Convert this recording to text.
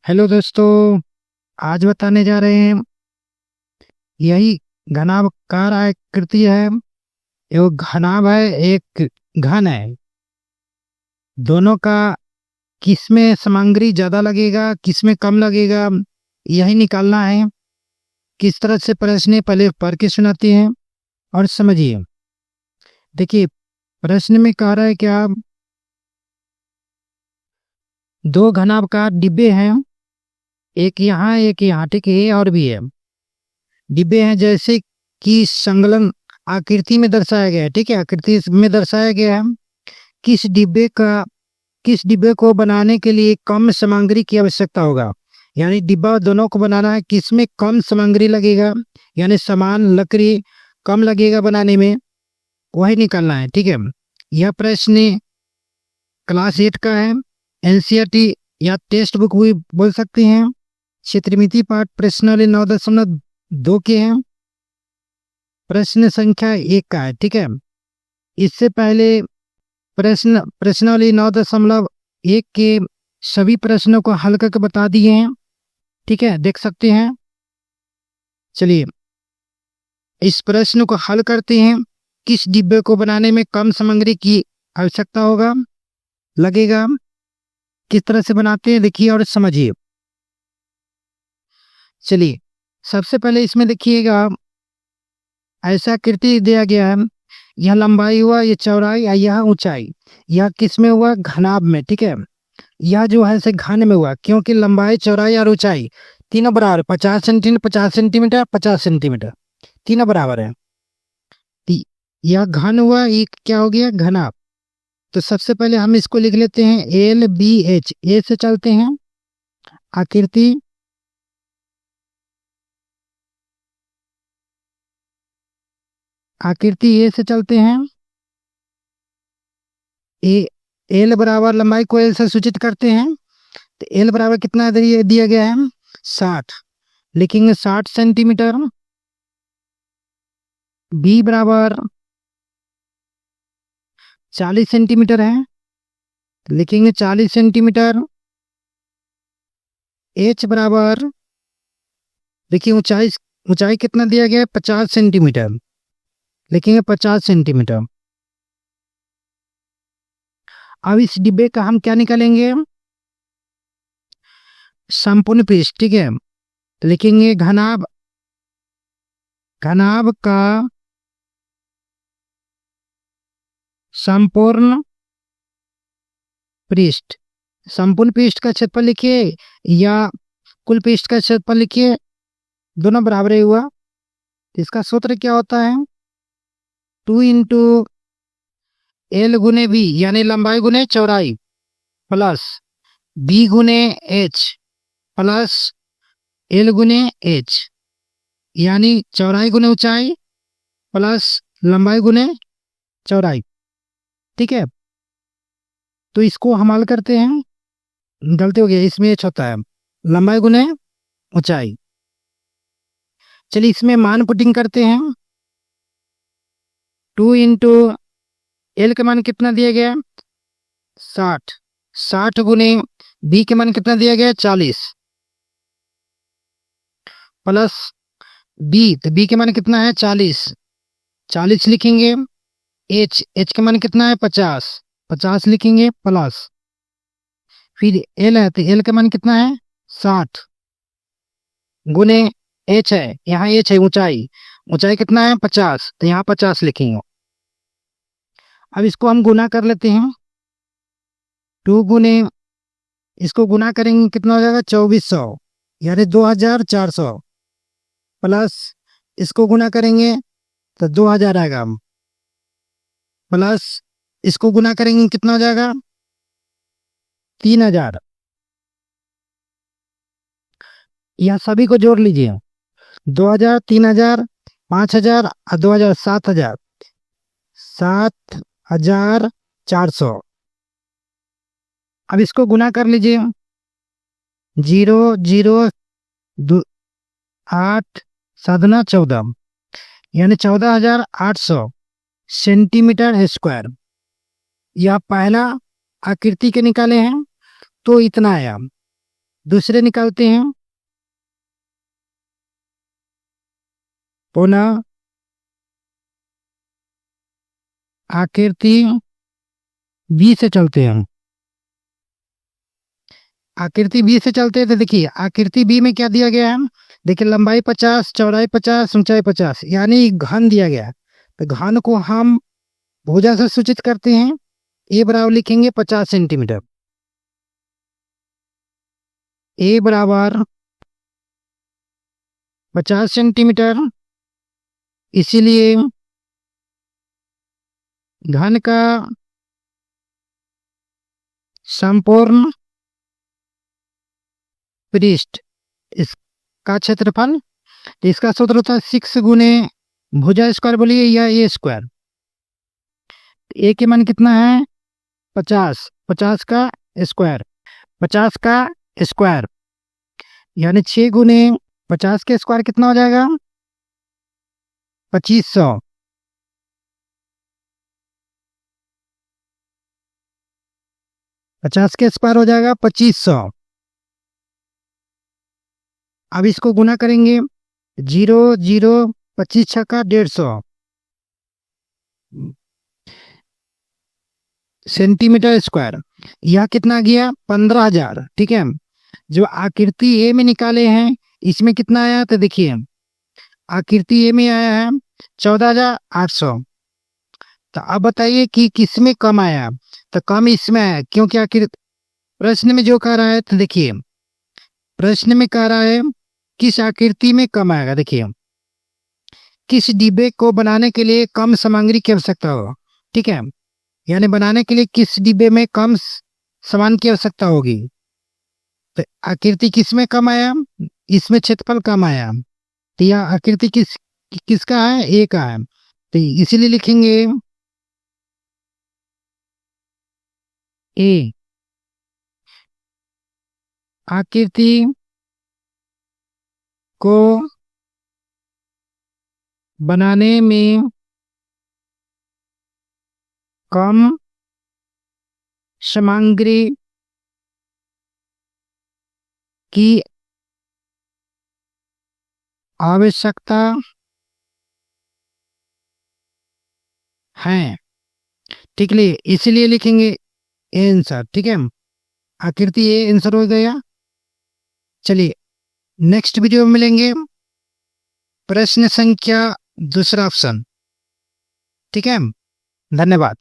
Hello दोस्तों। आज बताने जा रहे हैं यही घनाभकार आकृति है। वो घनाभ है, एक घन है। दोनों का किसमें सामग्री ज्यादा लगेगा, किसमें कम लगेगा, यही निकालना है। किस तरह से प्रश्न है, पहले पढ़ के सुनाते हैं और समझिए। देखिए, प्रश्न में कह रहा है क्या, दो घनाभकार डिब्बे हैं, एक यहाँ एक यहाँ, ठीक है, और भी है। डिब्बे हैं जैसे कि संलग्न आकृति में दर्शाया गया है, ठीक है, आकृति में दर्शाया गया है। किस डिब्बे का किस डिब्बे को बनाने के लिए कम सामग्री की आवश्यकता होगा, यानी डिब्बा दोनों को बनाना है, किसमें कम सामग्री लगेगा, यानी सामान लकड़ी कम लगेगा बनाने में, वही निकालना है, ठीक है। यह प्रश्न क्लास 8 का है, एनसीईआरटी या टेक्स्ट बुक भी बोल सकते हैं। क्षेत्रमिति पाठ प्रश्नावली 9.2 के हैं। प्रश्न संख्या 1 का है, ठीक है। इससे पहले प्रश्नावली 9.1 के सभी प्रश्नों को हल करके बता दिए हैं, ठीक है, देख सकते हैं। चलिए इस प्रश्न को हल करते हैं। किस डिब्बे को बनाने में कम सामग्री की आवश्यकता होगा, लगेगा, किस तरह से बनाते हैं देखिए और समझिए। चलिए सबसे पहले इसमें देखिएगा, ऐसा आकृति दिया गया है। यह लंबाई हुआ, ये चौड़ाई, यह ऊंचाई। यह किस में हुआ, घनाभ में, ठीक है। यह जो है से घन में हुआ, क्योंकि लंबाई चौड़ाई और ऊंचाई तीनों बराबर, 50 सेंटीमीटर 50 सेंटीमीटर 50 सेंटीमीटर, तीनों बराबर है। यह घन हुआ, ये क्या हो गया, घनाभ। तो सबसे पहले हम इसको लिख लेते हैं LBH। ए से चलते हैं, आकृति आकृति ए से चलते हैं। ए एल बराबर, लंबाई को एल से सूचित करते हैं, तो एल बराबर कितना दिया गया है, 60। लिखेंगे 60 सेंटीमीटर। बी बराबर 40 सेंटीमीटर है, तो लिखेंगे 40 सेंटीमीटर। एच बराबर, देखिए ऊंचाई ऊंचाई कितना दिया गया है, 50 सेंटीमीटर, लिखेंगे 50 सेंटीमीटर। अब इस डिब्बे का हम क्या निकालेंगे, संपूर्ण पृष्ठ, ठीक है। तो लिखेंगे घनाभ घनाभ का संपूर्ण पृष्ठ। संपूर्ण पृष्ठ का क्षेत्रफल लिखिए या कुल पृष्ठ का क्षेत्रफल लिखिए, दोनों बराबर ही हुआ। तो इसका सूत्र क्या होता है, 2 × L गुने बी, यानी लंबाई गुने चौड़ाई, प्लस बी गुने एच, प्लस एल गुने एच, यानी चौड़ाई गुने ऊंचाई प्लस लंबाई गुने चौड़ाई, ठीक है। तो इसको हम हल करते हैं, गलती हो गया, इसमें एच होता है, लंबाई गुने ऊंचाई। चलिए इसमें मान पुटिंग करते हैं। 2 × L का मान कितना दिया गया, 60। 60 गुने बी के मान कितना दिया गया, 40, प्लस बी, तो बी के मान कितना है, 40। 40 लिखेंगे। एच का मान कितना है, 50। 50 लिखेंगे, प्लस फिर एल है, तो एल का मान कितना है, 60 गुने एच है, यहाँ एच है ऊंचाई, ऊंचाई कितना है, 50, तो यहाँ 50 लिखेंगे। अब इसको हम गुना कर लेते हैं। 2 गुने, इसको गुना करेंगे कितना हो जाएगा, 2400, यानी 2400, प्लस इसको गुना करेंगे तो 2000 आएगा, प्लस इसको गुना करेंगे कितना हो जाएगा, 3000। यह सभी को जोड़ लीजिए, 2000, 3000, 5000 और 2000, 7000, 7400। अब इसको गुना कर लीजिए, 0, 0, 8 7 14, यानी 14800 सेंटीमीटर स्क्वायर। यह पहला आकृति के निकाले हैं, तो इतना आया। दूसरे निकालते हैं। पुनः आकृति बी से चलते हैं। आकृति बी से चलते हैं तो देखिए आकृति बी में क्या दिया गया है। देखिए लंबाई 50, चौड़ाई 50, ऊंचाई 50, यानी घन दिया गया है। तो घन को हम भुजा से सूचित करते हैं। ए बराबर लिखेंगे 50 सेंटीमीटर। ए बराबर 50 सेंटीमीटर, इसीलिए घन का संपूर्ण पृष्ठ इसका क्षेत्रफल, इसका सूत्र होता है 6 गुने भुजा स्क्वायर बोलिए या ए स्क्वायर। ए के मान कितना है 50, 50 का स्क्वायर, 50 का स्क्वायर यानी 6 गुने 50 के स्क्वायर कितना हो जाएगा 2500। 50 के स्क्वायर हो जाएगा 2500। अब इसको गुना करेंगे 0 0 25 छक्का 150 सेंटीमीटर स्क्वायर। यह कितना गया 15,000। ठीक है, जो आकृति ए में निकाले हैं इसमें कितना आया तो देखिए आकृति ए में आया है 14,800। तो अब बताइए कि किस में कम आया। तो कम इसमें आया क्योंकि आकृति प्रश्न में जो कह रहा है, तो देखिए प्रश्न में कह रहा है किस आकृति में कम आएगा। देखिए किस डिब्बे को बनाने के लिए कम सामग्री की आवश्यकता हो। ठीक है, यानी बनाने के लिए किस डिब्बे में कम सामान की आवश्यकता होगी। तो आकृति किस में कम आया, इसमें क्षेत्रफल कम आया। तो यह आकृति किसका है ए का है। तो इसीलिए लिखेंगे ए। आकृति को बनाने में कम सामग्री की आवश्यकता है। ठीक है, इसलिए लिखेंगे ए आंसर। ठीक है, आकृति ए आंसर हो गया। चलिए नेक्स्ट वीडियो में मिलेंगे। प्रश्न संख्या दूसरा ऑप्शन। ठीक है, धन्यवाद।